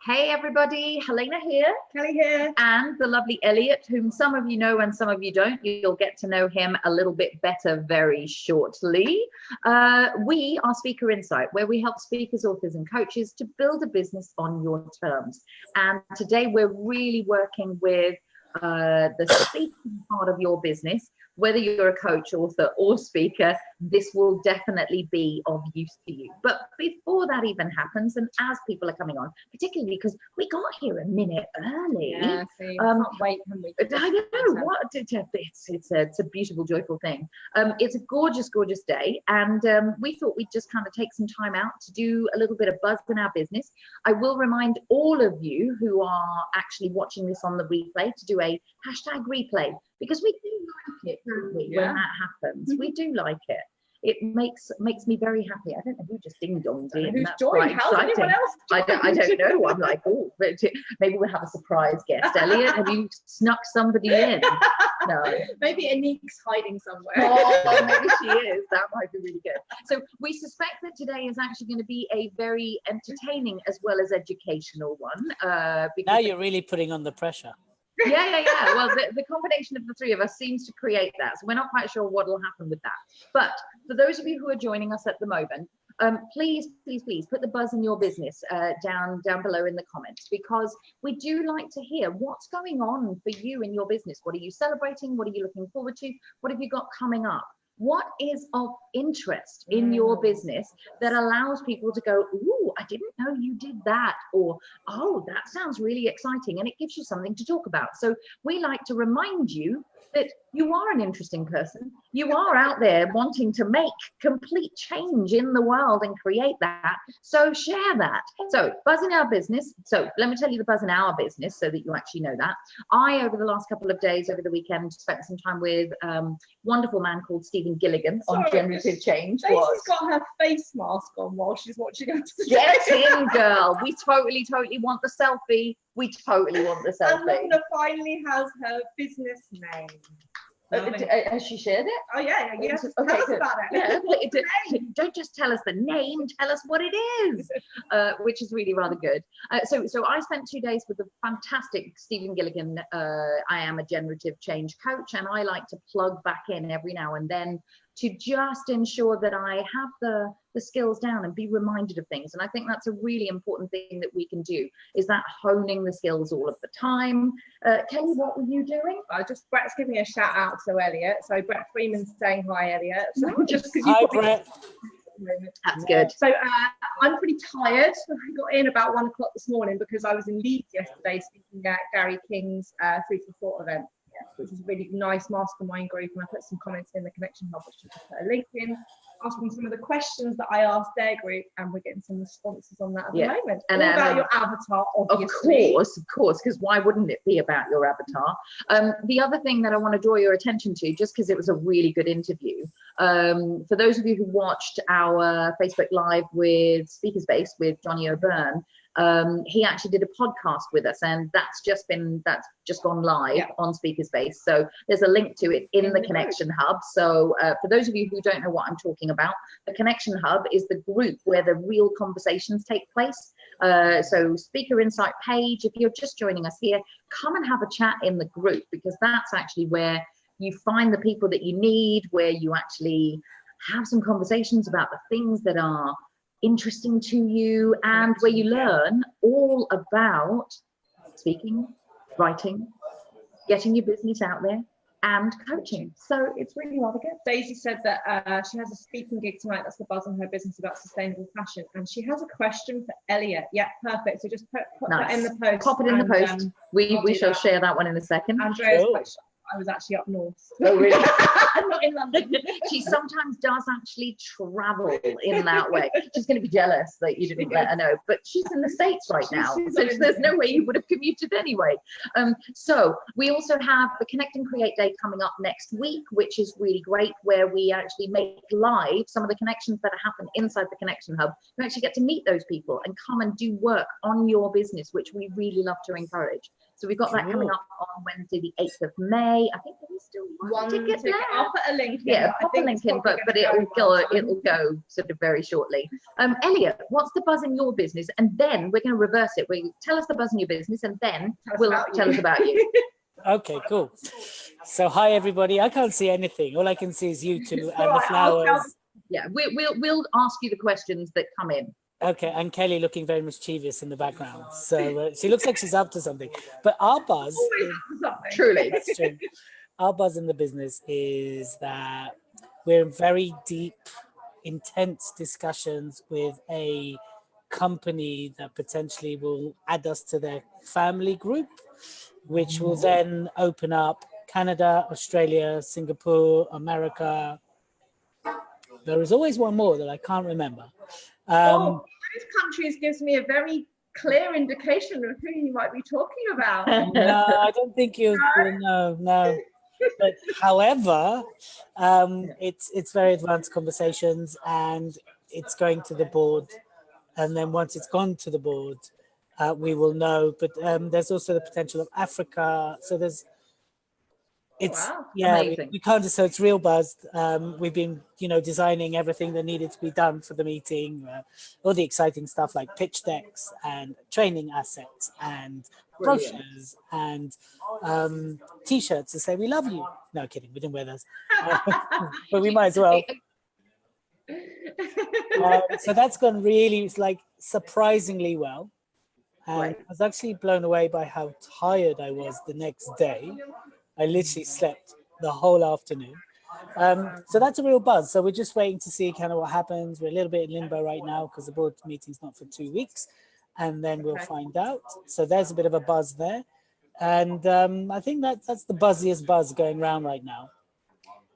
Hey everybody, Helena here. Kelly here. And the lovely Elliot, whom some of you know and some of you don't. You'll get to know him a little bit better very shortly. We are Speaker Insight, where we help speakers, authors and coaches to build a business on your terms. And today we're really working with the speaking part of your business. Whether you're a coach, author or speaker, this will definitely be of use to you. But before that even happens, and as people are coming on, particularly because we got here a minute early. Yeah, see, can't wait, can we? I know, what, it's a beautiful, joyful thing. It's a gorgeous, gorgeous day. And we thought we'd just kind of take some time out to do a little bit of buzz in our business. I will remind all of you who are actually watching this on the replay to do a hashtag replay, because we do like it, don't we, when that happens. We do like it. It makes me very happy. I don't know who just ding-donged in. Who's joined? How's anyone else joined? I don't know. I'm like, oh, maybe we'll have a surprise guest. Elliot, have you snuck somebody in? No. Maybe Anik's hiding somewhere. Oh, maybe she is. That might be really good. So we suspect that today is actually going to be a very entertaining as well as educational one. Now you're really putting on the pressure. Yeah. Well, the combination of the three of us seems to create that. So we're not quite sure what will happen with that. But for those of you who are joining us at the moment, please put the buzz in your business down below in the comments, because we do like to hear what's going on for you in your business. What are you celebrating? What are you looking forward to? What have you got coming up? What is of interest in your business that allows people to go, ooh, I didn't know you did that, or, oh, that sounds really exciting, and it gives you something to talk about. So we like to remind you that you are an interesting person. You are out there wanting to make complete change in the world and create that. So share that. So buzz in our business. So let me tell you the buzz in our business so that you actually know that. I, over the last couple of days, over the weekend, spent some time with a wonderful man called Stephen Gilligan on generative change. Daisy's got her face mask on while she's watching us. Get in, girl. We totally want the selfie. We totally want the selfie. And Luna finally has her business name. Has she shared it? Oh yeah. Yes. Okay, tell us about it. Yeah, don't just tell us the name, tell us what it is, which is really rather good. So I spent 2 days with the fantastic Stephen Gilligan. I am a generative change coach, and I like to plug back in every now and then to just ensure that I have the skills down and be reminded of things. And I think that's a really important thing that we can do, is that honing the skills all of the time. Kelly, what were you doing? Brett's giving a shout out to Elliot. So Brett Freeman's saying hi, Elliot. So just Hi, Brett. That's good. So I'm pretty tired. I got in about 1 o'clock this morning because I was in Leeds yesterday speaking at Gary King's Food for Thought event, which was a really nice mastermind group, and I put some comments in the Connection Hub, which you can put a link in, asking some of the questions that I asked their group, and we're getting some responses on that at the moment. And all about your avatar, obviously. Of course, because why wouldn't it be about your avatar? The other thing that I want to draw your attention to, just because it was a really good interview, for those of you who watched our Facebook Live with Speaker Space with Johnny O'Byrne, he actually did a podcast with us, and that's just gone live on Speaker Space. So there's a link to it in the Connection Hub. So for those of you who don't know what I'm talking about, the Connection Hub is the group where the real conversations take place. So Speaker Insight page, if you're just joining us here, come and have a chat in the group, because that's actually where you find the people that you need, where you actually have some conversations about the things that are interesting to you, and where you learn all about speaking, writing, getting your business out there, and coaching. So it's really rather good. Daisy said that she has a speaking gig tonight. That's the buzz in her business about sustainable fashion, and she has a question for Elliot. Yeah, perfect. So just put that in the post. Pop it in the post. We shall share that one in a second. Andrea's question. I was actually up north. Oh, really? Not in London. She sometimes does actually travel in that way. She's going to be jealous that you didn't let her know, but she's in the States right now, so there's no way you would have commuted anyway. So we also have the Connect and Create Day coming up next week, which is really great, where we actually make live some of the connections that happen inside the Connection Hub. You actually get to meet those people and come and do work on your business, which we really love to encourage. So we've got that coming up on Wednesday, the 8th of May. I think there is still one ticket left. I'll put a link in. Yeah, pop a link in, but it'll go sort of very shortly. Elliot, what's the buzz in your business? And then we're going to reverse it. Tell us the buzz in your business, and then tell us about you. Okay, cool. So hi everybody. I can't see anything. All I can see is you two and the flowers. Yeah, we'll ask you the questions that come in. Okay, and Kelly looking very mischievous in the background. So she looks like she's up to something. But our buzz, truly, that's true. Our buzz in the business is that we're in very deep, intense discussions with a company that potentially will add us to their family group, which will then open up Canada, Australia, Singapore, America. There is always one more that I can't remember. Those countries gives me a very clear indication of who you might be talking about. No, I don't think you. No. But however, it's very advanced conversations, and it's going to the board. And then once it's gone to the board, we will know. But there's also the potential of Africa. So we can't just, so it's real buzz. We've been designing everything that needed to be done for the meeting, all the exciting stuff like pitch decks and training assets and brochures and t-shirts to say we love you. No kidding, we didn't wear those, but we might as well. So that's gone really surprisingly well, and I was actually blown away by how tired I was the next day. I literally slept the whole afternoon. So that's a real buzz. So we're just waiting to see kind of what happens. We're a little bit in limbo right now because the board meeting's not for 2 weeks, and then we'll find out. So there's a bit of a buzz there. And I think that's the buzziest buzz going around right now.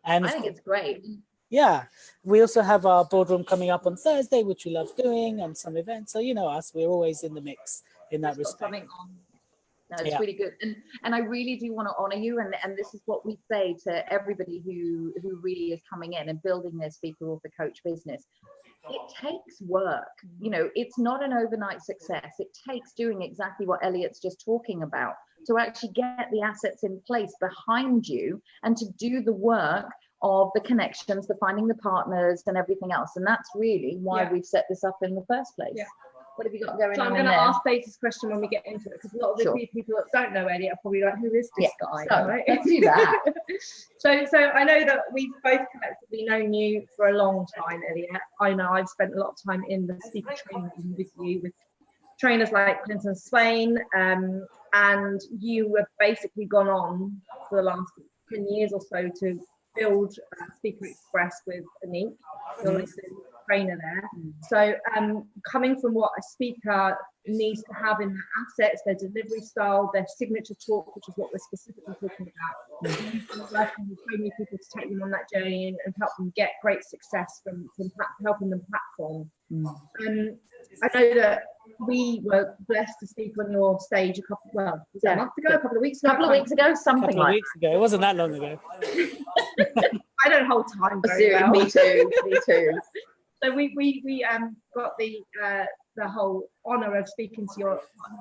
And I think it's great. Yeah. We also have our boardroom coming up on Thursday, which we love doing, and some events. So you know us, we're always in the mix in that respect. No, it's really good, and I really do want to honor you, and this is what we say to everybody who really is coming in and building their speaker author coach business. It takes work, it's not an overnight success. It takes doing exactly what Elliot's just talking about to actually get the assets in place behind you and to do the work of the connections, the finding the partners and everything else. And that's really why we've set this up in the first place. Yeah. What have you got going on? I'm going to ask Data's question when we get into it, because a lot of the people that don't know Elliot are probably like, who is this guy? So, right? Let's do that. So I know that we've both collectively known you for a long time, Elliot. I know I've spent a lot of time in the speaker training with you, with trainers like Clinton Swain, and you have basically gone on for the last 10 years or so to build Speaker Express with Anik, your trainer there. So coming from what a speaker needs to have in their assets, their delivery style, their signature talk, which is what we're specifically talking about, working with so many people to take them on that journey and help them get great success from helping them platform. I know that we were blessed to speak on your stage a couple of weeks ago, something like that. It wasn't that long ago. I don't hold time very well. Me too. So we got the whole honour of speaking to your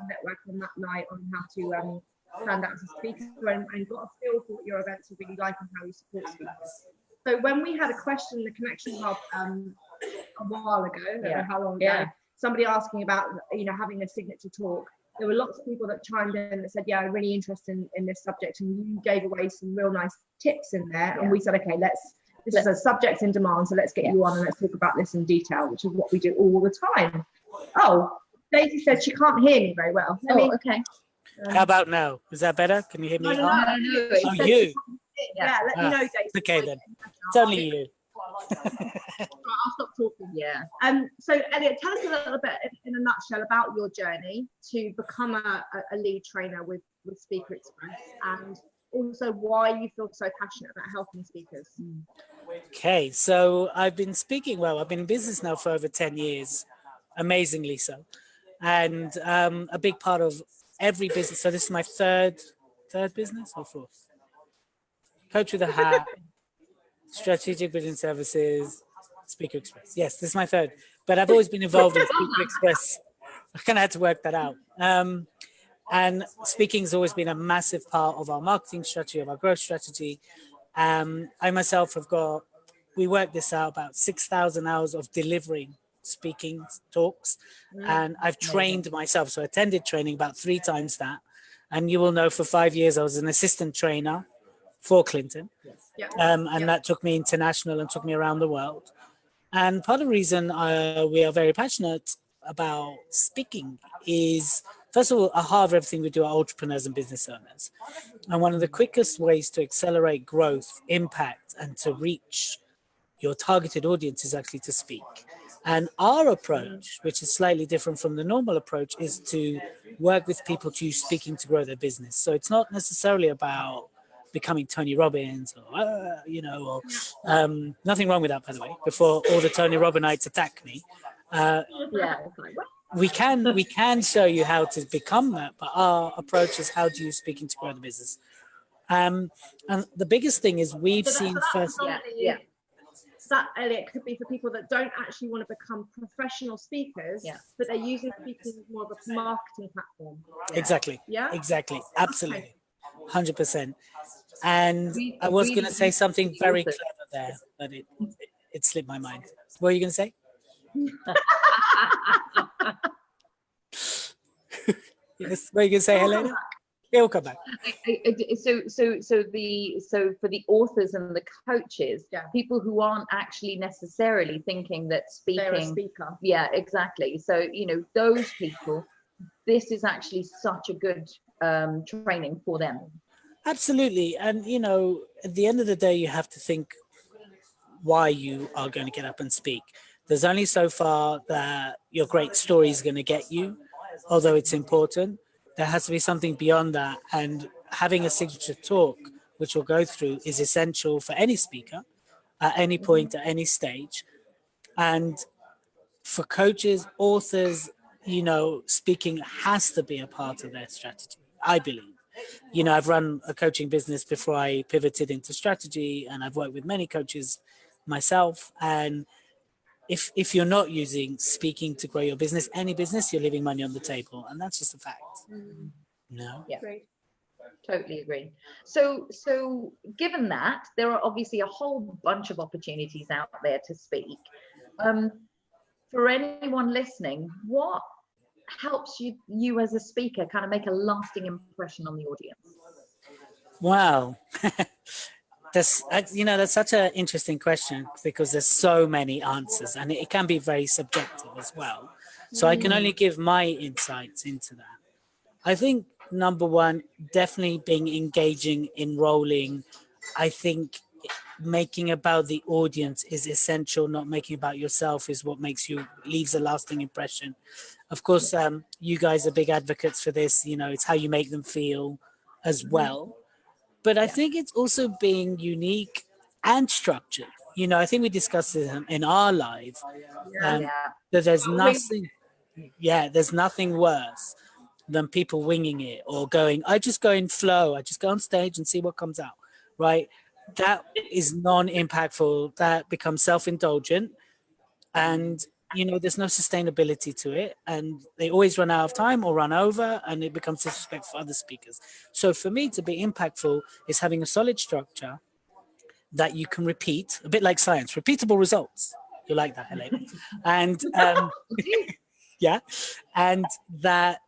network on that night on how to stand out as a speaker, and got a feel for what your events are really like and how you support speakers. So when we had a question in the Connection Hub a while ago, I don't know how long ago, somebody asking about having a signature talk, there were lots of people that chimed in that said, I'm really interested in this subject, and you gave away some real nice tips in there, and we said, okay, this is a subject in demand, so let's get you on and let's talk about this in detail, which is what we do all the time. Oh, Daisy said she can't hear me very well. Okay. How about now? Is that better? Can you hear me? No. Oh, you. Let me know, Daisy. Okay then. It's only you. I'll stop talking. So Elliot, tell us a little bit in a nutshell about your journey to become a lead trainer with Speaker Express, and also why you feel so passionate about helping speakers. Okay, so I've been in business now for over 10 years, amazingly so. And a big part of every business, so this is my third business or fourth? Coach with a Hat, Strategic Building Services, Speaker Express. Yes, this is my third, but I've always been involved in Speaker Express. I kind of had to work that out. And speaking has always been a massive part of our marketing strategy, of our growth strategy. I myself we worked this out, about 6,000 hours of delivering speaking talks. And I've trained myself. So I attended training about 3 times that. And you will know for 5 years, I was an assistant trainer for Clinton. And that took me international and took me around the world. And part of the reason we are very passionate about speaking is, first of all, at the heart of everything we do are entrepreneurs and business owners. And one of the quickest ways to accelerate growth, impact, and to reach your targeted audience is actually to speak. And our approach, which is slightly different from the normal approach, is to work with people to use speaking to grow their business. So it's not necessarily about becoming Tony Robbins or, nothing wrong with that, by the way, before all the Tony Robbinites attack me. We can show you how to become that, but our approach is how do you speaking to grow the business. And the biggest thing is we've seen first. That, Elliot, could be for people that don't actually want to become professional speakers, but they're using speaking as more of a marketing platform. Exactly. Yeah. Exactly. Absolutely. 100%. And I was going to say something very clever there, but it slipped my mind. What are you going to say? Yes. What are you going to say, Helena? He'll come back. So for the authors and the coaches, people who aren't actually necessarily thinking that speaking, they're a speaker. Yeah, exactly. So those people, this is actually such a good training for them. Absolutely. And at the end of the day, you have to think why you are going to get up and speak. There's only so far that your great story is going to get you, although it's important. There has to be something beyond that, and having a signature talk, which we'll go through, is essential for any speaker at any point, at any stage. And for coaches, authors, speaking has to be a part of their strategy, I believe. I've run a coaching business before I pivoted into strategy, and I've worked with many coaches myself. And if you're not using speaking to grow your business, any business, you're leaving money on the table, and that's just a fact. No. Yeah. Great. Totally agree. So given that, there are obviously a whole bunch of opportunities out there to speak. For anyone listening, what helps you as a speaker kind of make a lasting impression on the audience? Wow. That's such an interesting question, because there's so many answers, and it can be very subjective as well. So I can only give my insights into that. I think number one, definitely being engaging, enrolling. I think making about the audience is essential. Not making about yourself is what leaves a lasting impression. Of course, you guys are big advocates for this. It's how you make them feel as well. But I think it's also being unique and structured. I think we discussed it in our live, that there's nothing worse than people winging it or going, I just go in flow. I just go on stage and see what comes out, right? That is non-impactful. That becomes self-indulgent, and there's no sustainability to it, and they always run out of time or run over, and it becomes disrespectful for other speakers. So for me, to be impactful is having a solid structure that you can repeat, a bit like science, repeatable results. You like that, Helena? And and that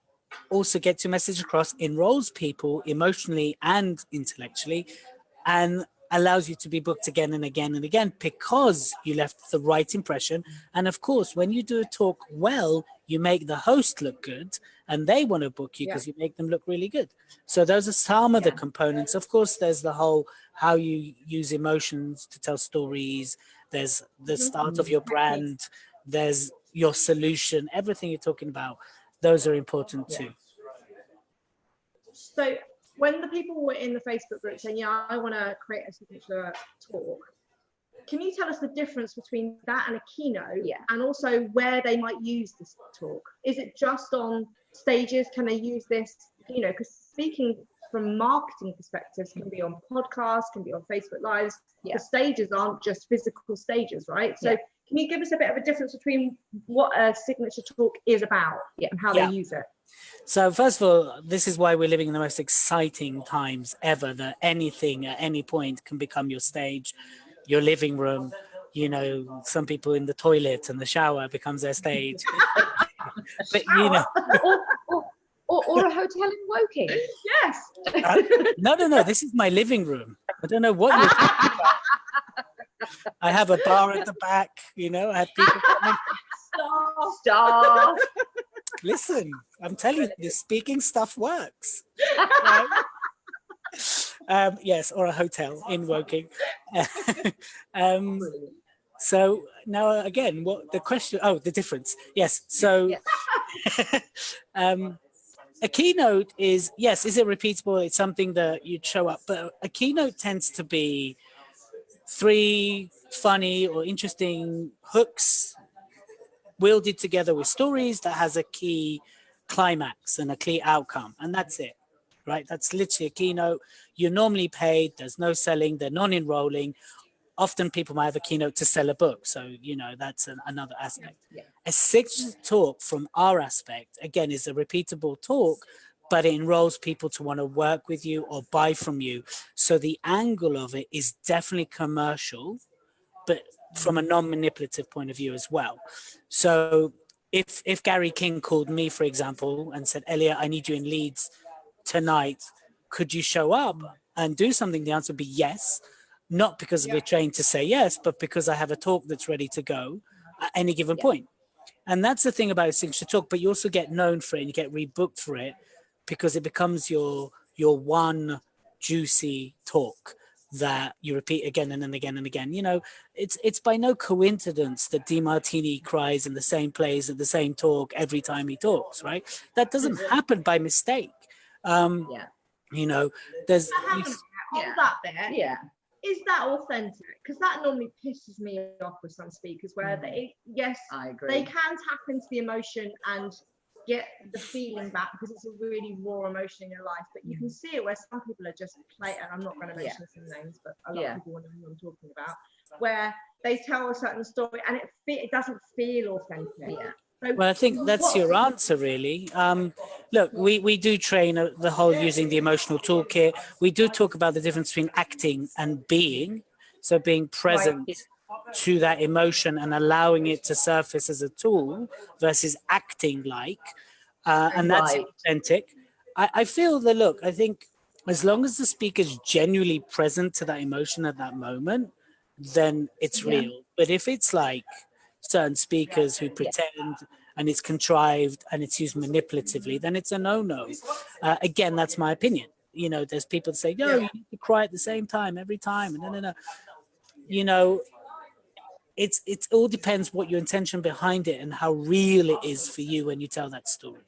also gets your message across, enrolls people emotionally and intellectually, and allows you to be booked again and again and again, because you left the right impression. And of course, when you do a talk well, you make the host look good, and they want to book you because you make them look really good. So those are some of the components. Of course, there's the whole how you use emotions to tell stories. There's the start of your brand. There's your solution. Everything you're talking about, those are important too. So when the people were in the Facebook group saying, I want to create a signature talk, can you tell us the difference between that and a keynote, and also where they might use this talk? Is it just on stages? Can they use this, because speaking from marketing perspectives can be on podcasts, can be on Facebook Lives. The stages aren't just physical stages, right? So can Can you give us a bit of a difference between what a signature talk is about and how they use it? So first of all, this is why we're living in the most exciting times ever, that anything at any point can become your stage, your living room. You know, some people in the toilet and the shower becomes their stage. But, you know. Or a hotel in Woking. Yes. No. This is my living room. I don't know what you're talking about. I have a bar at the back, you know, I have people coming. Stop. Listen, I'm telling you, the speaking stuff works. Right? Yes, or a hotel in Woking. So now again, what the question? Oh, the difference. Yes. So a keynote is, yes, is it repeatable? It's something that you'd show up, but a keynote tends to be 3 funny or interesting hooks wielded together with stories that has a key climax and a key outcome, and that's it, right? That's literally a keynote. You're normally paid, there's no selling, they're non-enrolling. Often people might have a keynote to sell a book, so you know that's another aspect. A signature talk from our aspect, again, is a repeatable talk, but it enrolls people to want to work with you or buy from you. So the angle of it is definitely commercial, but from a non-manipulative point of view as well. So if Gary King called me, for example, and said, Elliot, I need you in Leeds tonight, could you show up and do something? The answer would be yes. Not because we're trained to say yes, but because I have a talk that's ready to go at any given point. And that's the thing about a signature talk, but you also get known for it and you get rebooked for it because it becomes your one juicy talk that you repeat again and then again and again. You know, it's by no coincidence that DeMartini cries in the same place at the same talk every time he talks, right? That doesn't happen by mistake. You know, there's that bit. Is that authentic? Because that normally pisses me off with some speakers where they, yes, I agree, they can tap into the emotion and get the feeling back because it's a really raw emotion in your life, but you can see it where some people are just and I'm not going to mention some names, but a lot of people want to know what I'm talking about, where they tell a certain story and it doesn't feel authentic. Well, I think that's your answer, really. Look, we do train the whole using the emotional toolkit. We do talk about the difference between acting and being. So being present to that emotion and allowing it to surface as a tool versus acting like. And that's authentic. I feel that, look, I think as long as the speaker is genuinely present to that emotion at that moment, then it's real. But if it's like certain speakers who pretend and it's contrived and it's used manipulatively, then it's a no-no. Again, that's my opinion. You know, there's people that say, no, you need to cry at the same time every time. No. You know, it all depends what your intention behind it and how real it is for you when you tell that story.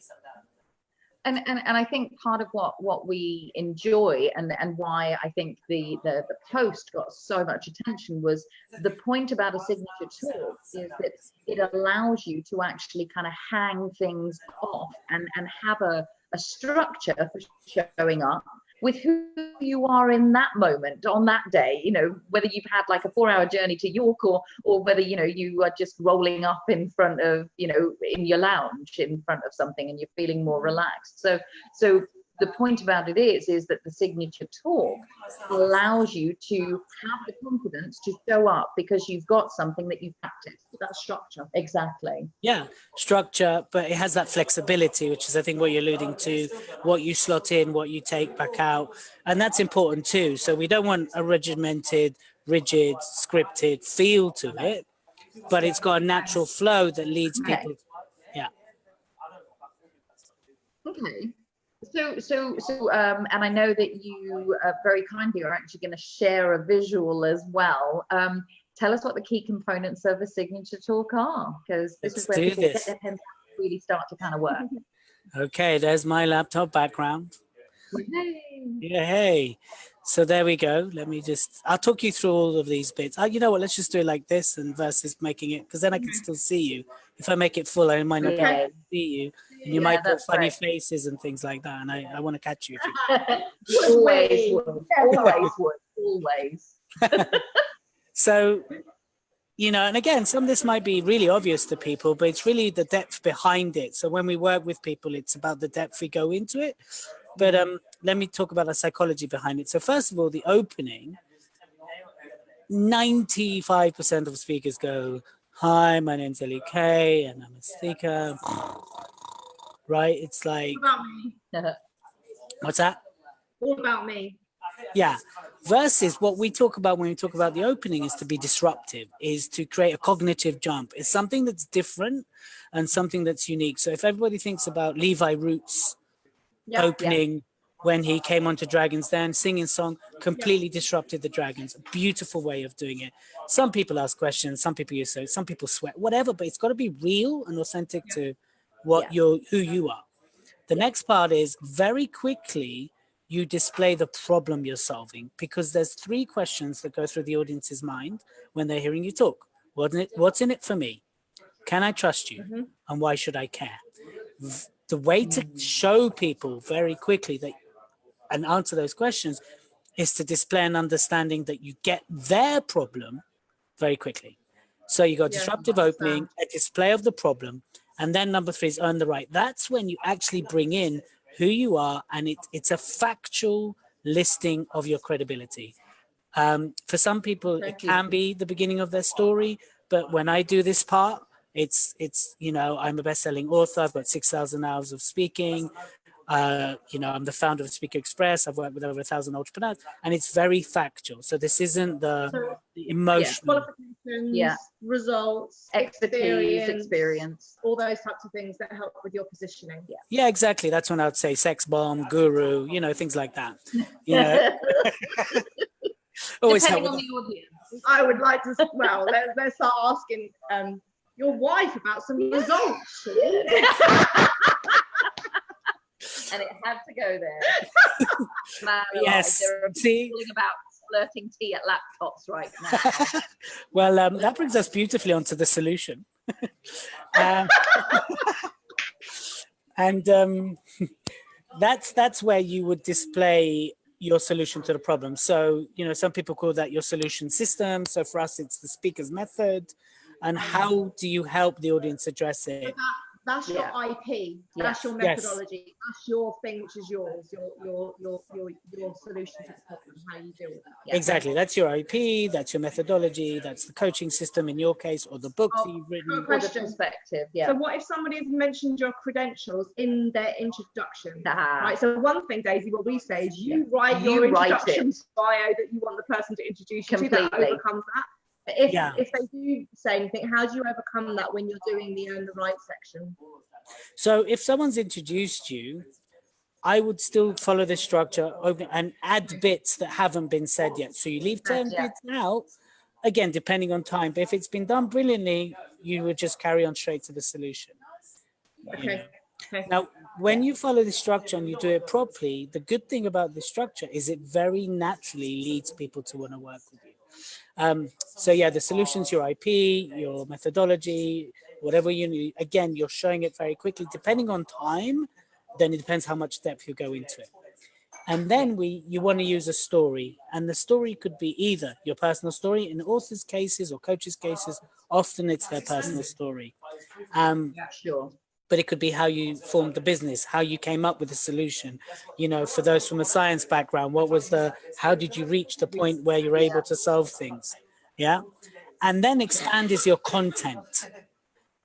And I think part of what we enjoy and why I think the post got so much attention was the point about a signature talk is that it allows you to actually kind of hang things off and have a structure for showing up with who you are in that moment on that day, you know, whether you've had like a 4-hour journey to York or whether, you know, you are just rolling up in front of, you know, in your lounge in front of something and you're feeling more relaxed. So the point about it is that the signature talk allows you to have the confidence to show up because you've got something that you've practiced. That's structure. Exactly. Yeah, structure, but it has that flexibility, which is, I think, what you're alluding to, what you slot in, what you take back out. And that's important too. So we don't want a regimented, rigid, scripted feel to it, but it's got a natural flow that leads people. Yeah. Okay. So, and I know that you very kindly are actually going to share a visual as well. Tell us what the key components of a signature talk are, because this is where people get their pens to really start to kind of work. Okay, there's my laptop background. Hey. Yeah, hey. So there we go. I'll talk you through all of these bits. You know what, let's just do it like this and versus making it, because then I can still see you. If I make it full, I might not be able to see you. And you might put funny faces and things like that. And I want to catch you. Always would. Always would. Always. So you know, and again, some of this might be really obvious to people, but it's really the depth behind it. So when we work with people, it's about the depth we go into it. But let me talk about the psychology behind it. So first of all, the opening, 95% of speakers go, "Hi, my name's Elliot Kay, and I'm a speaker." Right? It's like, All about me. what's that? All about me. Yeah. Versus what we talk about when we talk about the opening is to be disruptive, is to create a cognitive jump. It's something that's different and something that's unique. So if everybody thinks about Levi Roots opening when he came onto Dragon's Den, singing song, completely disrupted the Dragons. A beautiful way of doing it. Some people ask questions, some people use it, some people sweat, whatever, but it's got to be real and authentic to what who you are. The next part is very quickly you display the problem you're solving, because there's 3 questions that go through the audience's mind when they're hearing you talk. What's in it for me? Can I trust you? And why should I care? The way to show people very quickly that and answer those questions is to display an understanding that you get their problem very quickly. So you got disruptive opening, a display of the problem, and then number 3 is earn the right. That's when you actually bring in who you are, and it's a factual listing of your credibility. For some people, it can be the beginning of their story, but when I do this part, it's you know, I'm a best-selling author. I've got 6,000 hours of speaking. You know, I'm the founder of Speaker Express. I've worked with over 1,000 entrepreneurs, and it's very factual. So this isn't the emotional qualifications, results, expertise, experience, all those types of things that help with your positioning. Yeah, exactly. That's when I would say sex bomb, guru, you know, things like that. You know, always depending on the audience. I would like to. Well, let's start asking your wife about some results. And it had to go there. Man, yes. See, about flirting tea at laptops right now. Well, that brings us beautifully onto the solution. And that's where you would display your solution to the problem. So, you know, some people call that your solution system. So for us, it's the speaker's method. And how do you help the audience address it? That's your IP. That's your methodology. That's your thing, which is yours. Your solution to the problem. How you deal with that. Exactly. That's your IP. That's your methodology. That's the coaching system in your case, or the books that you've written. Or the perspective. Yeah. So what if somebody has mentioned your credentials in their introduction? Right. So one thing, Daisy, what we say is you write your introduction bio that you want the person to introduce you to. That overcomes that. If they do say anything, how do you overcome that when you're doing the earn the right section? So if someone's introduced you, I would still follow the structure and add bits that haven't been said yet. So you leave 10 bits out, again, depending on time. But if it's been done brilliantly, you would just carry on straight to the solution. Okay. Now, when you follow the structure and you do it properly, the good thing about the structure is it very naturally leads people to want to work with you. So yeah, the solution's your IP, your methodology, whatever you need. Again, you're showing it very quickly. Depending on time, then it depends how much depth you go into it. And then you want to use a story. And the story could be either your personal story. In authors' cases or coaches' cases, often it's their personal story. Sure. But it could be how you formed the business, how you came up with the solution. You know, for those from a science background, how did you reach the point where you're able to solve things? Yeah. And then expand is your content.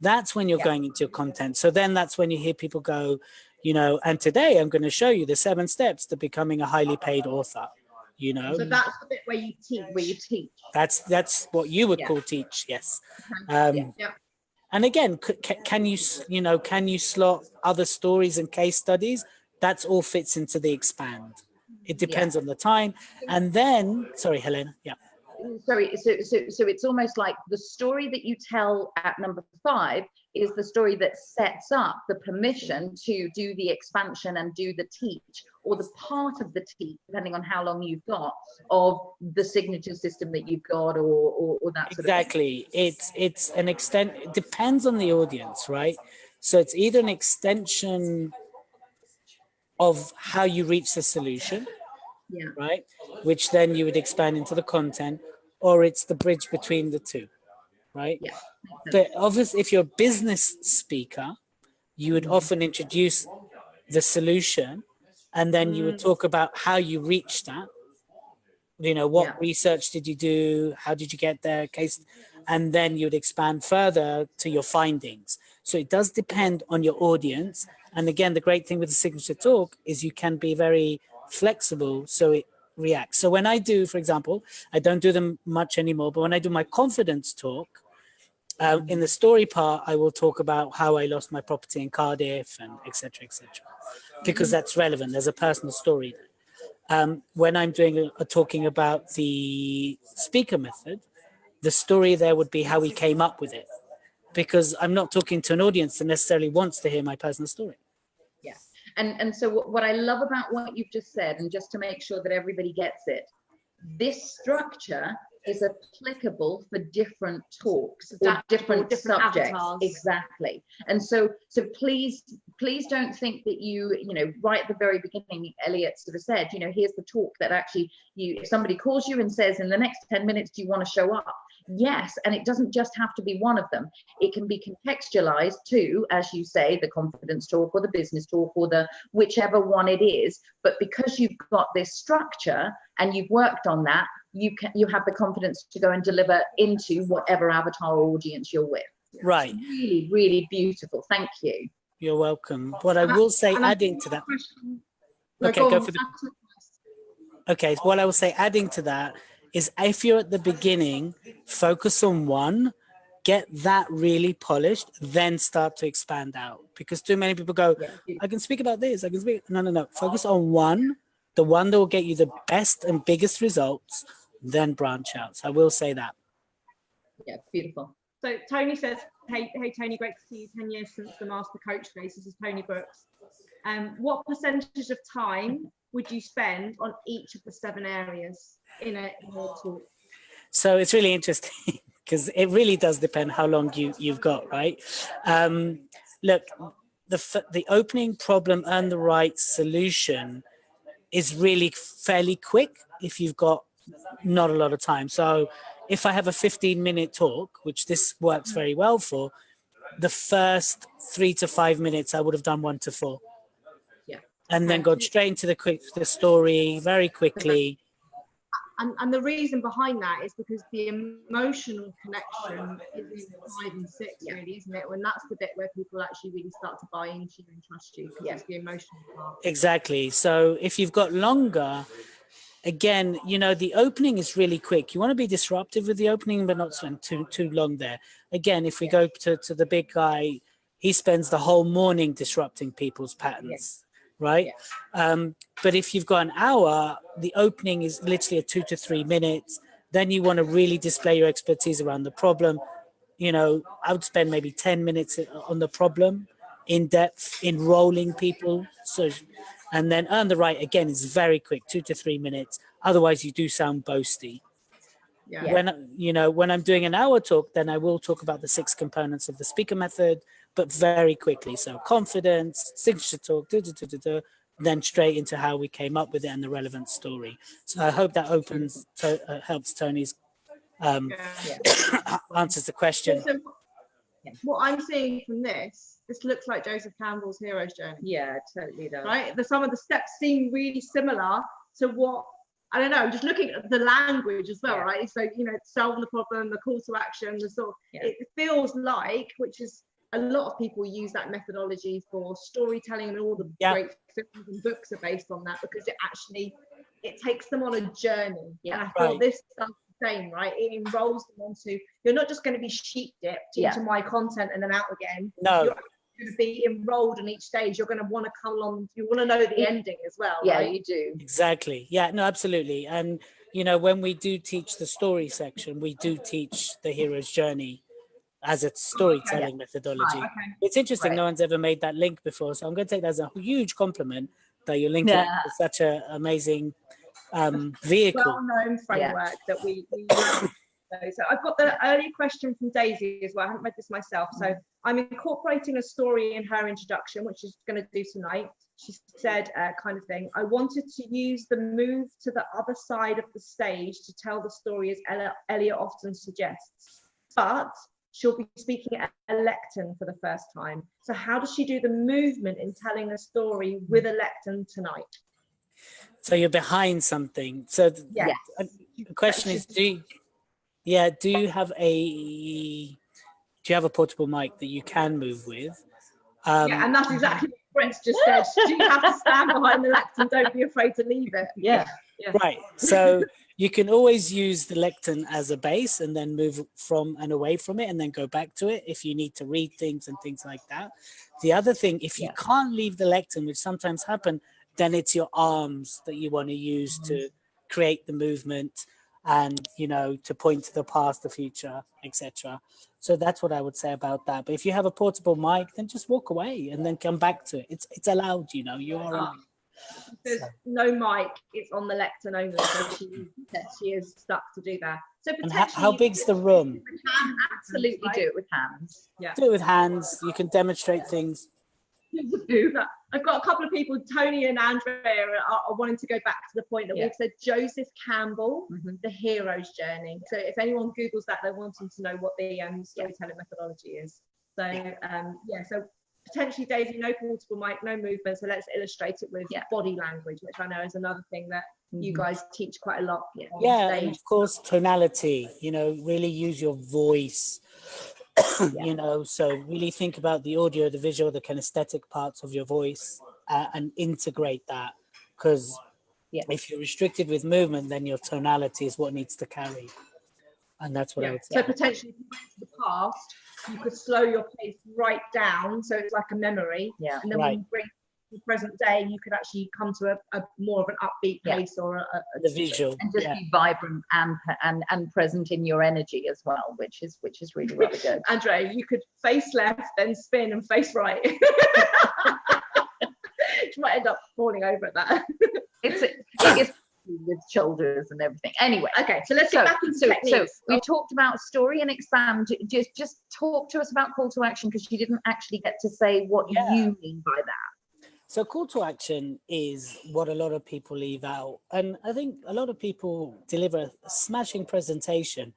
That's when you're going into your content. So then that's when you hear people go, you know, and today I'm going to show you the 7 steps to becoming a highly paid author. You know, so that's the bit where you teach. That's what you would call teach. Yes. And again, can you slot other stories and case studies? That's all fits into the expand. It depends on the time. And then, sorry, Helena. Yeah. Sorry. So it's almost like the story that you tell at number 5 is the story that sets up the permission to do the expansion and do the teach, or the part of the teach, depending on how long you've got, of the signature system that you've got, or that sort of thing. It's an extent. It depends on the audience, right? So it's either an extension of how you reach the solution, right? Which then you would expand into the content, or it's the bridge between the two. right? Yeah. But obviously, if you're a business speaker, you would often introduce the solution, and then you would talk about how you reached that. You know, what research did you do? How did you get there? Case, and then you'd expand further to your findings. So it does depend on your audience. And again, the great thing with the signature talk is you can be very flexible, so it reacts. So when I do, for example, I don't do them much anymore, but when I do my confidence talk, in the story part, I will talk about how I lost my property in Cardiff and etc. because that's relevant. There's a personal story. When I'm doing talking about the speaker method, the story there would be how we came up with it, because I'm not talking to an audience that necessarily wants to hear my personal story. Yeah. And so what I love about what you've just said, and just to make sure that everybody gets it, this structure is applicable for different talks or different subjects. Avatars. Exactly. And so please don't think that you know, right at the very beginning, Elliot sort of said, you know, here's the talk that actually if somebody calls you and says in the next 10 minutes, do you want to show up? Yes, and it doesn't just have to be one of them. It can be contextualized to, as you say, the confidence talk or the business talk or the whichever one it is. But because you've got this structure and you've worked on that, you have the confidence to go and deliver into whatever avatar audience you're with. Right. It's really, really beautiful. Thank you. You're welcome. What I will say, adding to that. Okay, go for the. Okay, what I will say, adding to that, is if you're at the beginning, focus on one, get that really polished, then start to expand out. Because too many people go, I can speak about this, I can speak. No. Focus on one, the one that will get you the best and biggest results, then branch out. So I will say that. Yeah, beautiful. So Tony says, hey Tony, great to see you. 10 years since the Master Coach days. This is Tony Brooks. What percentage of time would you spend on each of the 7 areas in a talk? So it's really interesting because it really does depend how long you've got, right? Look, the opening, problem, and the right solution is really fairly quick if you've got not a lot of time. So if I have a 15-minute talk, which this works very well for, the first 3 to 5 minutes I would have done 1 to 4. Yeah. And then gone straight into the story very quickly. And the reason behind that is because the emotional connection is in 5 and 6, really, isn't it? When that's the bit where people actually really start to buy into you and trust you, because it's the emotional part. Exactly. So if you've got longer, again, you know, the opening is really quick. You want to be disruptive with the opening, but not spend too long there. Again, if we go to the big guy, he spends the whole morning disrupting people's patterns. Right? But if you've got an hour, the opening is literally a 2 to 3 minutes. Then you want to really display your expertise around the problem. You know, I would spend maybe 10 minutes on the problem, in depth, enrolling people. So, and then earn the right, again, is very quick, 2 to 3 minutes. Otherwise, you do sound boasty. Yeah. When I'm doing an hour talk, then I will talk about the 6 components of the speaker method, but very quickly. So confidence, signature talk, then straight into how we came up with it and the relevant story. So I hope that helps Tony's answers the question. So what I'm seeing from this looks like Joseph Campbell's hero's journey. Yeah, it totally does. Right? Some of the steps seem really similar to what, I don't know, just looking at the language as well, right? So, you know, solving the problem, the call to action, the sort of, it feels like, which is, a lot of people use that methodology for storytelling, and all the great films and books are based on that, because it takes them on a journey. And I feel this does the same, right? It enrolls them onto, you're not just going to be sheep dipped into my content and then out again. No. You're going to be enrolled on each stage. You're going to want to come along, you want to know the ending as well. Right? You do. Exactly. Yeah, no, absolutely. And, you know, when we do teach the story section, we do teach the hero's journey as a storytelling methodology. It's interesting, no one's ever made that link before, so I'm going to take that as a huge compliment that you're linking to such an amazing vehicle. Well-known framework that we love. So I've got the earlier question from Daisy as well. I haven't read this myself. So I'm incorporating a story in her introduction, which she's going to do tonight. She said, kind of thing, I wanted to use the move to the other side of the stage to tell the story, as Elliot often suggests. but she'll be speaking at a lectern for the first time. So how does she do the movement in telling a story with a lectern tonight? So you're behind something. So Yes. the question is, do you have a portable mic that you can move with? Yeah, and that's exactly what Brett's just said. Do you have to stand behind the lectern? Don't be afraid to leave it. Yeah. Right. So you can always use the lectern as a base and then move from and away from it and then go back to it if you need to read things and things like that. The other thing, if you can't leave the lectern, which sometimes happen, then it's your arms that you want to use to create the movement and, you know, to point to the past, the future, etc. So that's what I would say about that. But if you have a portable mic, then just walk away and then come back to it. It's allowed, you know, you are allowed. There's no mic, it's on the lectern only, so she is stuck to do that. So and how big's the room? You can absolutely do it with hands. Yeah. Do it with hands. You can demonstrate things. I've got a couple of people, Tony and Andrea, are wanting to go back to the point that we've said Joseph Campbell, The Hero's Journey. So if anyone Googles that, they're wanting to know what the storytelling methodology is. So so potentially, Daisy, no portable mic, no movement. So let's illustrate it with body language, which I know is another thing that you guys teach quite a lot. And of course, tonality, you know, really use your voice. You know, so really think about the audio, the visual, the kinesthetic parts of your voice and integrate that, because if you're restricted with movement, then your tonality is what needs to carry, and that's what I would say. So potentially, if you went to the past, you could slow your pace right down, so it's like a memory, and then when you bring the present day, you could actually come to a more of an upbeat pace or the visual, and just be vibrant and present in your energy as well, which is really good. Andrea, you could face left, then spin and face right. She might end up falling over at that. It's with shoulders and everything. Anyway, okay, so let's get back into techniques. So we talked about story and expand. Just talk to us about call to action, because you didn't actually get to say what you mean by that. So call to action is what a lot of people leave out. And I think a lot of people deliver a smashing presentation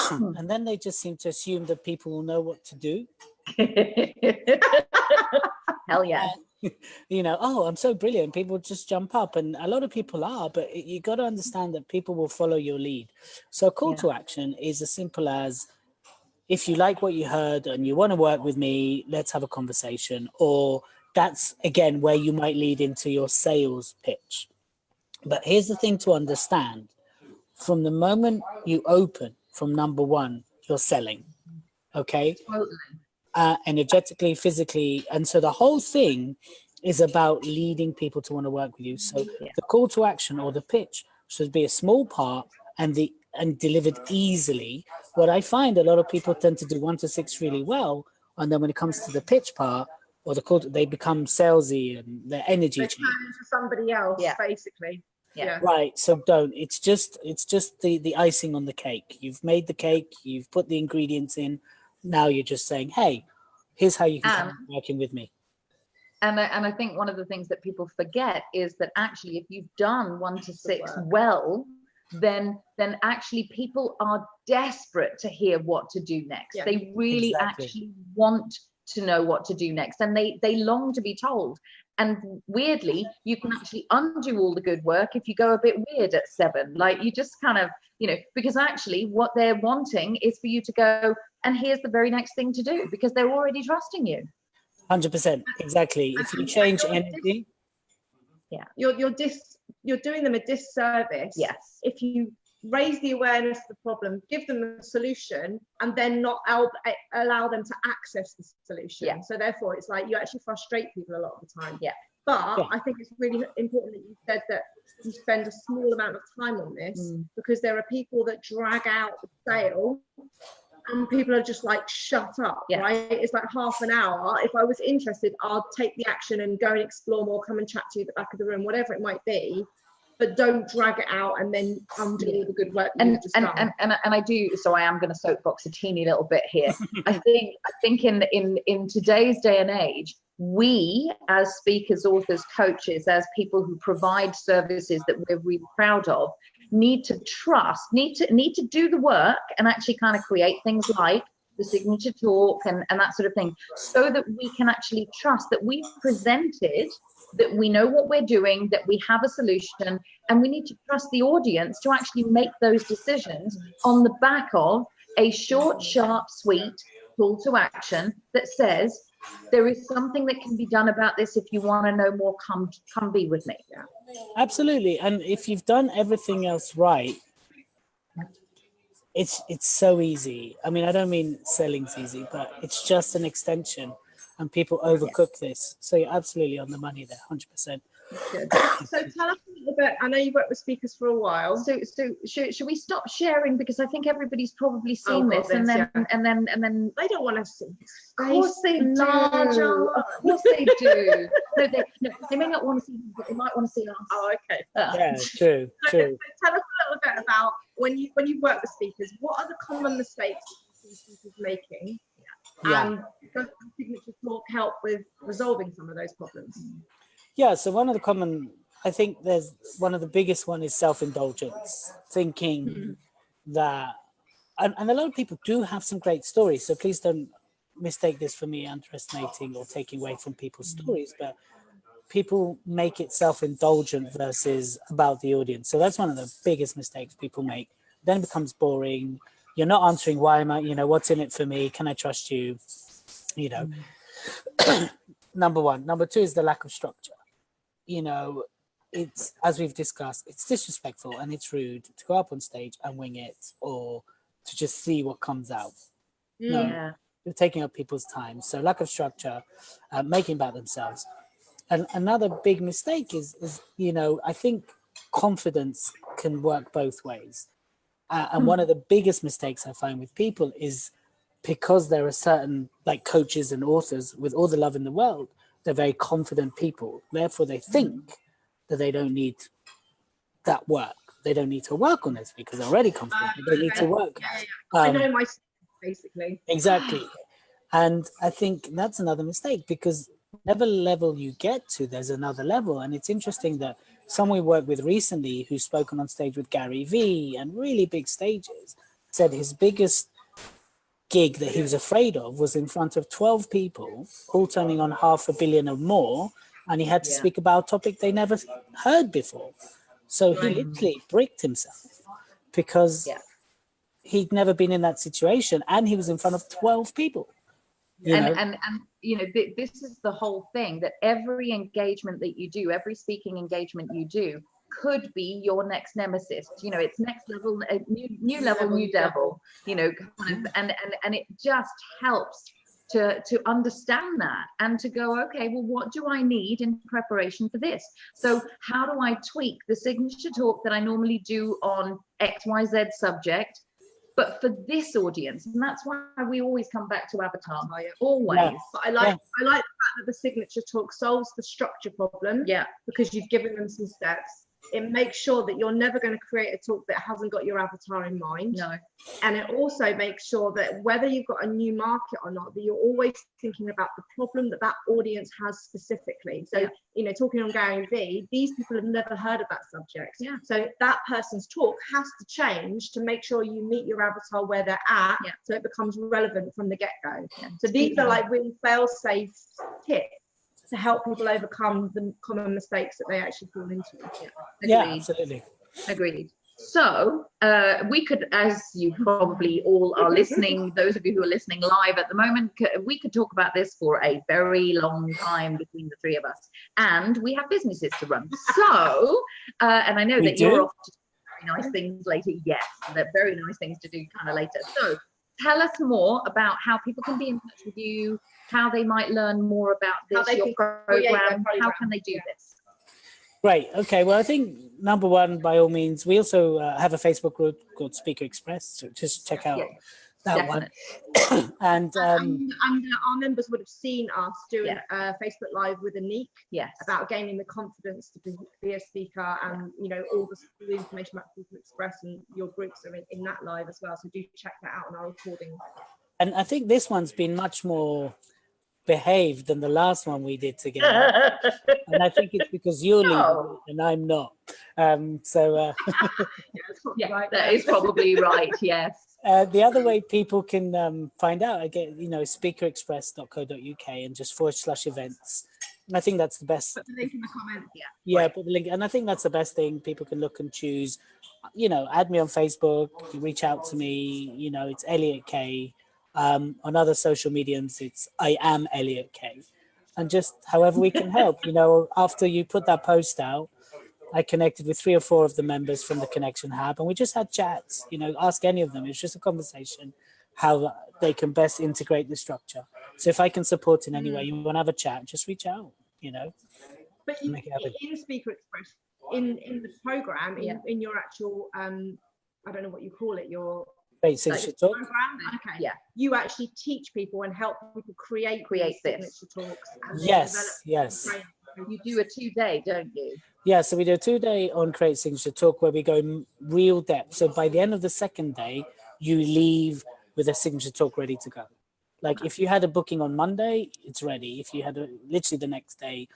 and then they just seem to assume that people will know what to do. Hell yeah. You know, oh, I'm so brilliant. People just jump up, and a lot of people are, but you got to understand that people will follow your lead. So call to action is as simple as, if you like what you heard and you want to work with me, let's have a conversation. Or that's, again, where you might lead into your sales pitch. But here's the thing to understand. From the moment you open, from number one, you're selling. Okay? Energetically, physically. And so the whole thing is about leading people to want to work with you. So the call to action or the pitch should be a small part and delivered easily. What I find a lot of people tend to do 1 to 6 really well. And then when it comes to the pitch part, or the call, they become salesy and their energy changes. Turn into somebody else, basically. Yeah. Right. So don't. It's just the icing on the cake. You've made the cake. You've put the ingredients in. Now you're just saying, hey, here's how you can start working with me. And I think one of the things that people forget is that actually, if you've done 1 to 6 well, then actually people are desperate to hear what to do next. Yeah, they really actually want to know what to do next, and they long to be told. And weirdly, you can actually undo all the good work if you go a bit weird at 7. Like, you just kind of, you know, because actually what they're wanting is for you to go, and here's the very next thing to do, because they're already trusting you. 100%, exactly. If you change energy, you're doing them a disservice. Yes. If you raise the awareness of the problem, give them a solution, and then not allow them to access the solution. Yeah. So therefore, it's like you actually frustrate people a lot of the time. Yeah. But I think it's really important that you said that you spend a small amount of time on this, because there are people that drag out the sale, and people are just like, shut up, right? It's like half an hour. If I was interested, I'll take the action and go and explore more, come and chat to you at the back of the room, whatever it might be. But don't drag it out and then undo all the good work you've just done. And I do. So I am going to soapbox a teeny little bit here. I think in today's day and age, we as speakers, authors, coaches, as people who provide services that we're really proud of, need to trust, need to do the work and actually kind of create things like the signature talk and that sort of thing, so that we can actually trust that we've presented, that we know what we're doing, that we have a solution, and we need to trust the audience to actually make those decisions on the back of a short, sharp, sweet call to action that says, there is something that can be done about this. If you want to know more, come be with me. Yeah. Absolutely. And if you've done everything else right, it's so easy. I mean, I don't mean selling's easy, but it's just an extension, and people overcook this. So you're absolutely on the money there, 100%. Good. So tell us a little bit. I know you've worked with speakers for a while. So should we stop sharing, because I think everybody's probably seen this, and then they don't want to see. Of course they do. Of course they do. They may not want to see them, but they might want to see us. Oh, okay. Yeah, true. So tell us a little bit about when you work with speakers. What are the common mistakes you see speakers making? And does the signature talk help with resolving some of those problems? Yeah, so one of the common, I think there's one of the biggest one is self-indulgence, thinking that, and a lot of people do have some great stories, so please don't mistake this for me underestimating or taking away from people's stories, but people make it self-indulgent versus about the audience. So that's one of the biggest mistakes people make. Then it becomes boring. You're not answering why am I, what's in it for me? Can I trust you? Number one. Number two is the lack of structure. It's, as we've discussed, it's disrespectful and it's rude to go up on stage and wing it, or to just see what comes out. No, you're taking up people's time. So lack of structure, making about themselves. And another big mistake is I think confidence can work both ways. And one of the biggest mistakes I find with people is, because there are certain like coaches and authors with all the love in the world, they're very confident people. Therefore, they think that they don't need that work. They don't need to work on this because they're already confident. They don't need to work. I know my basically. Exactly. And I think that's another mistake, because whatever level you get to, there's another level. And it's interesting that someone we worked with recently, who's spoken on stage with Gary Vee and really big stages, said his biggest gig that he was afraid of was in front of 12 people, all turning on 500 million or more, and he had to speak about a topic they never heard before. So he literally bricked himself because he'd never been in that situation, and he was in front of 12 people. And this is the whole thing, that every engagement that you do, every speaking engagement you do, could be your next nemesis. It's next level, new level, new devil. And it just helps to understand that and to go, okay, well, what do I need in preparation for this? So how do I tweak the signature talk that I normally do on XYZ subject, but for this audience? And that's why we always come back to avatar. Always. Yeah. But I like the fact that the signature talk solves the structure problem. Yeah. Because you've given them some steps. It makes sure that you're never going to create a talk that hasn't got your avatar in mind. No. And it also makes sure that whether you've got a new market or not, that you're always thinking about the problem that audience has specifically. So, talking on Gary Vee, these people have never heard of that subject. Yeah. So that person's talk has to change to make sure you meet your avatar where they're at. Yeah. So it becomes relevant from the get-go. Yeah. So these are like really fail-safe tips to help people overcome the common mistakes that they actually fall into. Yeah, absolutely. Agreed. So we could, as you probably all are listening, those of you who are listening live at the moment, we could talk about this for a very long time between the three of us. And we have businesses to run. So, and I know that you're off to do very nice things later. Yes, they're very nice things to do kind of later. So tell us more about how people can be in touch with you, how they might learn more about this, your program. How can they do this? Great. Okay. Well, I think number one, by all means, we also have a Facebook group called Speaker Express. So just check out that one. And our members would have seen us doing Facebook Live with Anik about gaining the confidence to be a speaker, and all the information about Speaker Express and your groups are in that live as well. So do check that out on our recording. And I think this one's been much more behaved than the last one we did together. And I think it's because you're leading and I'm not. Yeah, Right that there. is probably right. Yes. The other way people can find out, again, speakerexpress.co.uk and just /events. And I think that's the best. Put the link in the comments. Yeah, Right. put the link. And I think that's the best thing. People can look and choose. Add me on Facebook, reach out to me. It's Elliot Kay. On other social mediums, it's I am Elliot Kay. And just however we can help. After you put that post out, I connected with 3 or 4 of the members from the Connection Hub, and we just had chats. Ask any of them. It's just a conversation how they can best integrate the structure. So if I can support in any way, you want to have a chat, just reach out. But Make it happen. in Speaker Express, in the program, Yeah. in your actual, I don't know what you call it, your Great signature talk. program. Okay. Yeah. You actually teach people and help people create Create these this. signature talks. And Yes. You do a 2-day, don't you? Yeah, so we do a 2-day on Create Signature Talk where we go real depth. So by the end of the second day, you leave with a signature talk ready to go. Like if you had a booking on Monday, it's ready. If you had literally the next day,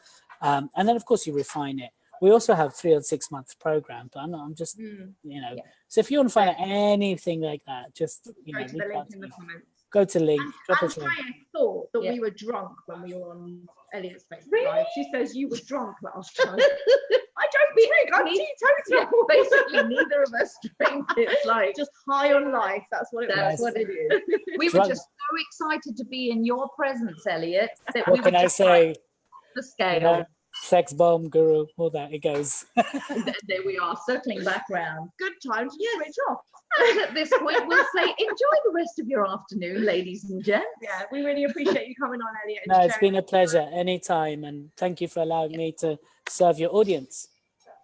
and then of course you refine it. We also have 3 or 6 month program, but I'm just, Yeah. So if you want to find out anything like that, just, go to reach the link out to in the me. comments. Go to link, drop us a Andrea thought that Yeah. we were drunk when we were on Elliot's Facebook Really? Live. She says you were drunk last time. I don't drink. I'm Yeah, teetotal. basically, neither of us drink. It's like Just high on life. That's what it that's was. what it is. We were Drunk. just so excited to be in your presence, Elliot, that we What were can I just say? like, the scale. Sex bomb guru, all that, it goes. There we are, circling back round. Good time to switch off. And at this point, we'll say enjoy the rest of your afternoon, ladies and gents. Yeah, we really appreciate you coming on, Elliot. And No, it's sharing. been a pleasure anytime, and thank you for allowing me to serve your audience.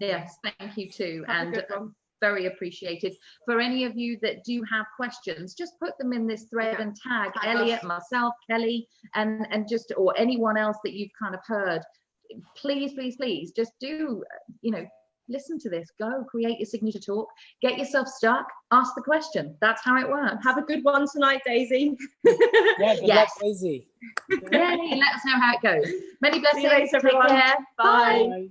Yes, thank you too. Have a And good one. very appreciated. For any of you that do have questions, just put them in this thread and tag Tag Elliot, us. myself, Kelly, and just, or anyone else that you've kind of heard. Please, please, please, just do, listen to this. Go create your signature talk. Get yourself stuck. Ask the question. That's how it works. Have a good one tonight, Daisy. Yeah, good luck, Yes. Daisy. Yay, let us know how it goes. Many blessings. See you later, Take everyone. care. Bye. Bye.